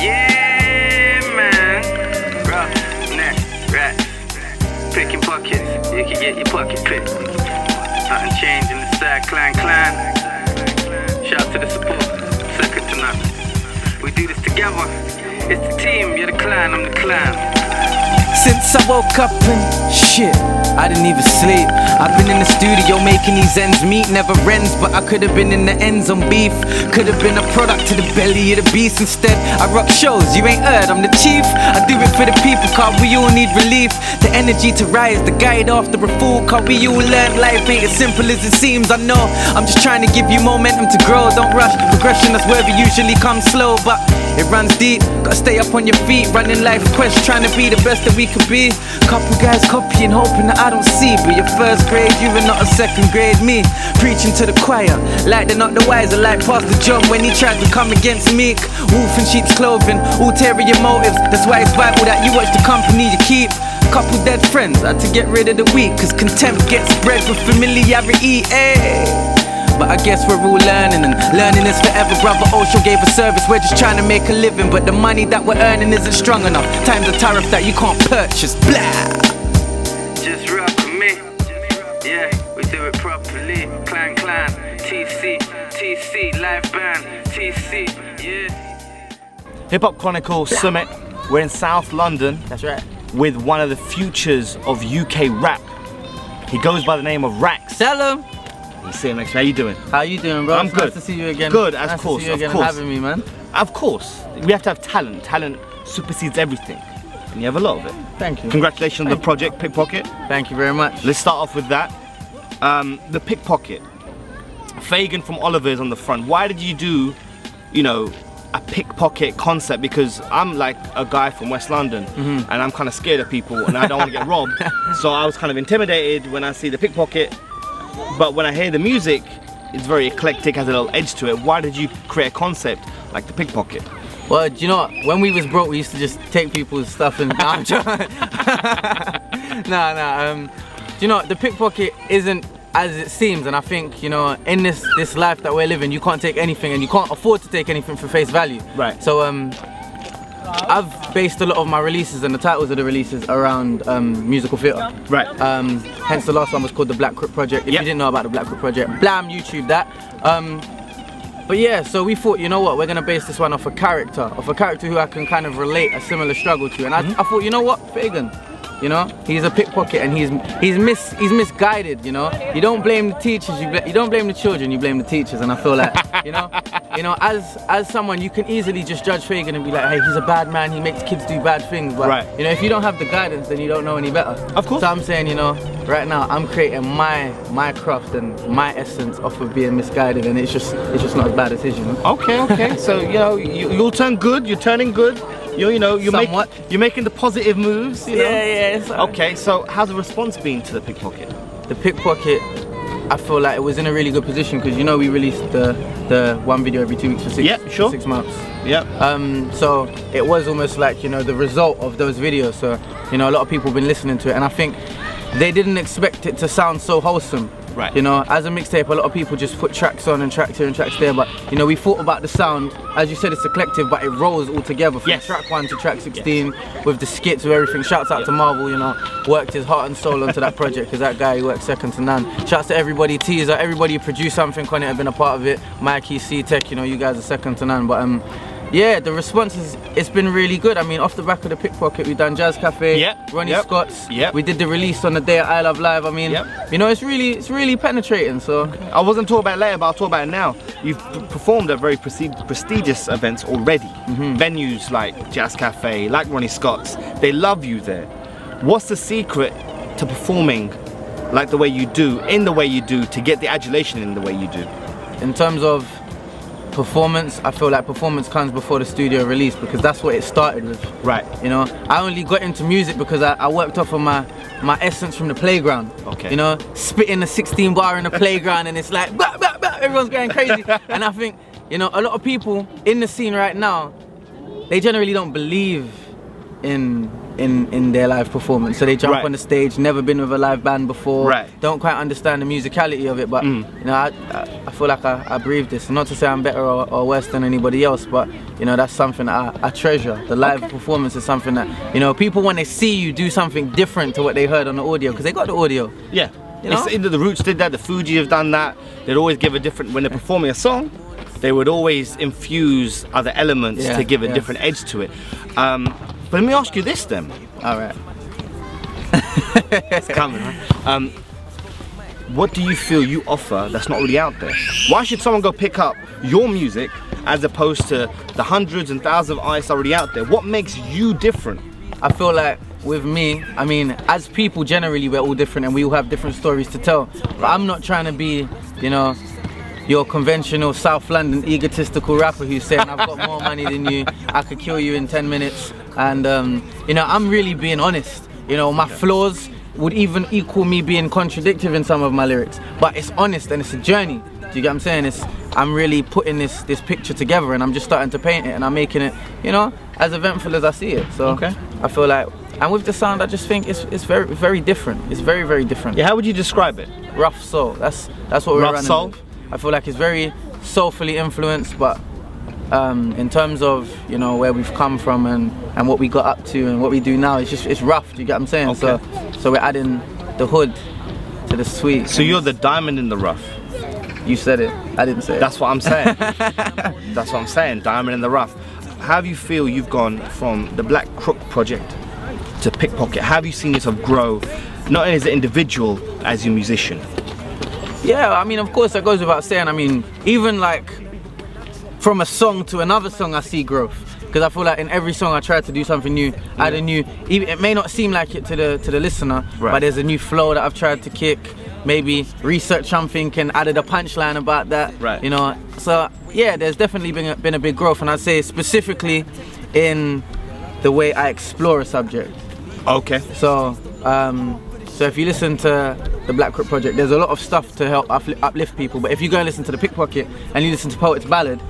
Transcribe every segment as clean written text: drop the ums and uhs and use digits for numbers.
Yeah, man. Rough, neck, rat. Picking pockets, you can get your pocket picked. Nothing changed in the side, clan. Shout out to the support, second to none. We do this together. It's the team, you're the clan, I'm the clan. Since I woke up and shit, I didn't even sleep. I've been in the studio making these ends meet, never ends, but I could've been in the ends on beef. Could've been a product to the belly of the beast. Instead, I rock shows, you ain't heard, I'm the chief. I do it for the people, cause we all need relief. The energy to rise, the guide after a fall, cause we all learn life ain't as simple as it seems. I know, I'm just trying to give you momentum to grow. Don't rush, progression that's where it usually comes slow, but it runs deep. Gotta stay up on your feet, running life quest, trying to be the best that we could be. Couple guys copying, hoping that I don't see. But your first grade, you were not a second grade me. Preaching to the choir, like they're not the wiser. Like Pastor John when he tried to come against me. Wolf in sheep's clothing, ulterior motives. That's why it's vital that you watch the company you keep. Couple dead friends, had to get rid of the weak, cause contempt gets bred with familiarity, But I guess we're all learning, and learning is forever. Brother Osho gave a service, we're just trying to make a living. But the money that we're earning isn't strong enough. Times a tariff that you can't purchase, blah. Just rock with me, yeah, we do it properly. Clan, TC, live band, TC, yeah. Hip Hop Chronicle, Sumit. We're in South London. That's right. With one of the futures of UK rap. He goes by the name of Rax. Tell him. You see him next. How you doing? How you doing, bro? I'm It's good. Nice to see you again. Good, nice of course, to see you again of course. and having me, man. Of course. We have to have talent. Talent supersedes everything. And you have a lot of it. Thank you. Congratulations on the project, Pickpocket. Thank you very much. Let's start off with that. The Pickpocket. Fagin from Oliver's on the front. Why did you do, you know, a pickpocket concept? Because I'm like a guy from West London and I'm kind of scared of people and I don't want to get robbed. So I was kind of intimidated when I see the pickpocket. But when I hear the music, it's very eclectic, has a little edge to it. Why did you create a concept like the pickpocket? Well, do you know what? When we was broke, we used to just take people's stuff and... Nah, I'm trying. Do you know what? The pickpocket isn't as it seems, and I think, you know, in this life that we're living, you can't take anything and you can't afford to take anything for face value. Right. So I've based a lot of my releases and the titles of the releases around musical theatre. Right. Hence the last one was called the Black Crook Project. If you didn't know about the Black Crook Project, blam, YouTube that. But yeah, so we thought, you know what, we're gonna base this one off a character who I can kind of relate a similar struggle to. And I thought, you know what, Fagin, you know, he's a pickpocket and he's misguided, you know. You don't blame the teachers, you don't blame the children, you blame the teachers. And I feel like, you know, as someone, you can easily just judge Fagin and be like, hey, he's a bad man, he makes kids do bad things. But you know, if you don't have the guidance, then you don't know any better. Of course. So I'm saying, you know, right now I'm creating my craft and my essence off of being misguided, and it's just not as bad as his, you know. Okay. So you know, you'll turn good. You're turning good. You're making the positive moves. You know? Yeah. Okay. So how's the response been to the Pickpocket? The Pickpocket, I feel like it was in a really good position because, you know, we released the one video every 2 weeks for 6 months. Yeah. So it was almost like, you know, the result of those videos. So, you know, a lot of people have been listening to it, and I think they didn't expect it to sound so wholesome. Right. You know, as a mixtape, a lot of people just put tracks on and tracks here and tracks there, but you know, we thought about the sound. As you said, it's a collective, but it rolls all together from track 1 to track 16 with the skits, with everything. Shouts out to Marvel, you know, worked his heart and soul onto that project, because that guy, he worked second to none. Shouts to everybody, Teaser, everybody who produced something on it, have been a part of it. Mikey, C-Tech, you know, you guys are second to none. But yeah, the response it's been really good. I mean, off the back of the Pickpocket, we've done Jazz Cafe, Ronnie Scott's. We did the release on the day of I Love Live. I mean, you know, it's really penetrating. So I wasn't talking about it later, but I'll talk about it now. You've performed at very prestigious events already. Venues like Jazz Cafe, like Ronnie Scott's. They love you there. What's the secret to performing like the way you do, in the way you do, to get the adulation in the way you do? In terms of performance, I feel like performance comes before the studio release, because that's what it started with. Right. You know, I only got into music because I worked off of my essence from the playground. Okay. You know, spitting the 16 bar in the playground, and it's like, bah, bah, bah, everyone's going crazy. And I think, you know, a lot of people in the scene right now, they generally don't believe in in their live performance. So they jump Right. on the stage, never been with a live band before, Right. don't quite understand the musicality of it, but you know, I feel like I breathe this. Not to say I'm better or worse than anybody else, but you know, that's something that I treasure. The live performance is something that, you know, people when they see you do something different to what they heard on the audio, because they got the audio. Yeah. You know? It's, the Roots did that, the Fuji have done that. They'd always give a different, when they're performing a song, they would always infuse other elements to give a different edge to it. But let me ask you this then. All right. It's coming, right? What do you feel you offer that's not really out there? Why should someone go pick up your music as opposed to the hundreds and thousands of artists already out there? What makes you different? I feel like with me, I mean, as people generally, we're all different and we all have different stories to tell. But I'm not trying to be, you know, your conventional South London egotistical rapper who's saying I've got more money than you, I could kill you in 10 minutes. And, you know, I'm really being honest. You know, my flaws would even equal me being contradictory in some of my lyrics. But it's honest and it's a journey. Do you get what I'm saying? I'm really putting this picture together and I'm just starting to paint it and I'm making it, you know, as eventful as I see it. So I feel like, and with the sound, I just think it's very, very different. It's very, very different. Yeah, how would you describe it? Rough soul. That's what we're running soul? with. I feel like it's very soulfully influenced, but in terms of, you know, where we've come from and what we got up to and what we do now, it's rough. Do you get what I'm saying? Okay. So we're adding the hood to the sweet. So you're the diamond in the rough. You said it. I didn't say it. That's what I'm saying. That's what I'm saying. Diamond in the rough. How do you feel you've gone from the Black Crook project to Pickpocket? How have you seen yourself grow, not only as an individual, as your musician? Yeah, I mean, of course, that goes without saying. I mean, even like from a song to another song, I see growth. Because I feel like in every song I try to do something new, add a new. It may not seem like it to the listener, but there's a new flow that I've tried to kick. Maybe research something and added a punchline about that. Right. You know, so yeah, there's definitely been a big growth, and I'd say specifically in the way I explore a subject. Okay. So, so if you listen to the Black Crook project, there's a lot of stuff to help uplift people. But if you go and listen to the Pickpocket and you listen to Poet's Ballad,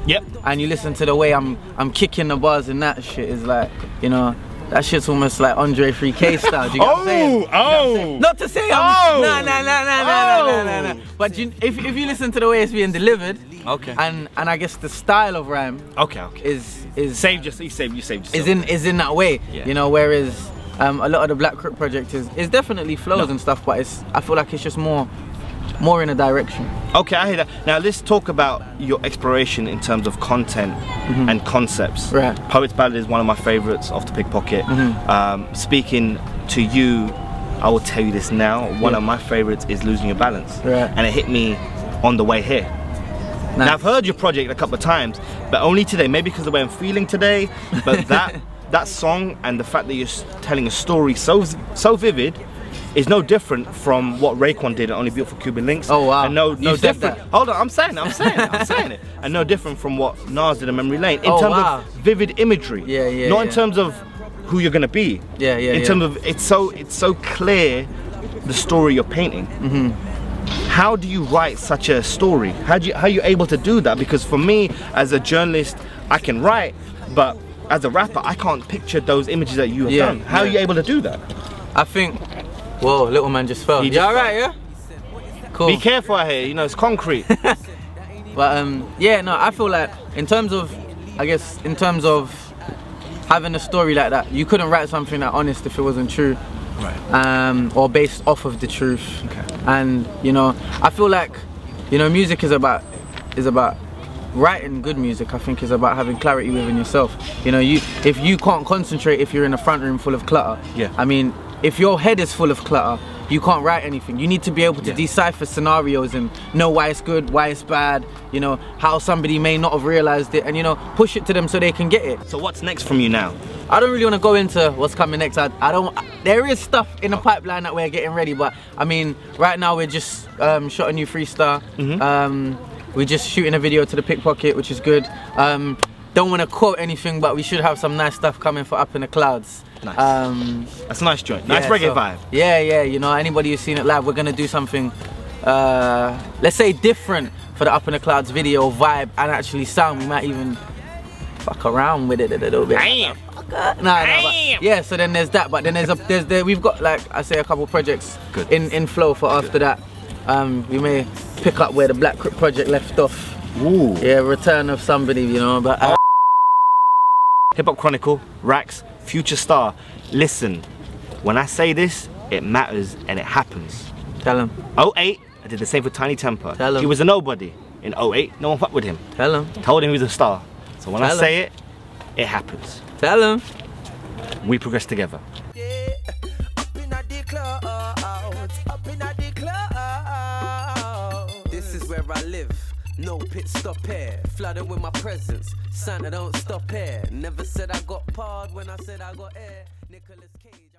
and you listen to the way I'm kicking the bars and that shit, is like, you know, that shit's almost like Andre 3K style. Do you get what I'm saying? Oh! Not to say I'm nah. But if you listen to the way it's being delivered, and I guess the style of rhyme, is you saved yourself. is in that way. Yeah. You know, whereas a lot of the Black Crook project is definitely flows and stuff, but I feel like it's just more in a direction. Okay, I hear that. Now let's talk about your exploration in terms of content and concepts. Right. Poet's Ballad is one of my favorites of the Pickpocket. Speaking to you, I will tell you this now. One of my favorites is Losing Your Balance. Right. And it hit me on the way here. Nice. Now I've heard your project a couple of times, but only today, maybe because of the way I'm feeling today, but that song and the fact that you're telling a story so vivid is no different from what Raekwon did on Only Beautiful Cuban Links. Oh wow. And no You said different. that. Hold on, I'm saying it. And no different from what Nas did on Memory Lane in terms of vivid imagery. Yeah, Not in terms of who you're gonna be. In terms of it's so clear the story you're painting. How do you write such a story? How are you able to do that? Because for me, as a journalist, I can write, but as a rapper, I can't picture those images that you have done. How are you able to do that? I think. Whoa, little man just fell. He just alright, yeah? Cool. Be careful out here, you know, it's concrete. But yeah, no, I feel like in terms of having a story like that, you couldn't write something that honest if it wasn't true. Right. Or based off of the truth. Okay. And you know, I feel like, you know, music is about writing good music. I think is about having clarity within yourself. You know, if you can't concentrate if you're in a front room full of clutter. Yeah. I mean, if your head is full of clutter, you can't write anything. You need to be able to decipher scenarios and know why it's good, why it's bad, you know, how somebody may not have realized it, and you know, push it to them so they can get it. So what's next from you now? I don't really want to go into what's coming next. There is stuff in the pipeline that we're getting ready, but I mean, right now we're just shot a new Freestyle. We're just shooting a video to the Pickpocket, which is good. Don't want to quote anything, but we should have some nice stuff coming for Up in the Clouds. Nice. That's a nice joint. Nice reggae vibe. Yeah, you know, anybody who's seen it live, we're gonna do something, let's say different for the Up in the Clouds video vibe and actually sound. We might even fuck around with it a little bit. Damn. Fuck Yeah, so then there's that, but then we've got like I say a couple projects in flow for after that. We may pick up where the Black Crip project left off. Ooh. Yeah, return of somebody, you know. But Hip Hop Chronicle, Rax, Future Star. Listen, when I say this, it matters and it happens. Tell him. 08, I did the same for Tiny Temper. Tell him. He was a nobody. In 08, no one fucked with him. Tell him. Told him he was a star. So when Tell I say it, it happens. Tell him. We progress together. This is where I live. No pit stop here. Flooded with my presence. Santa don't stop here. Never said I got pard when I said I got air. Nicolas Cage.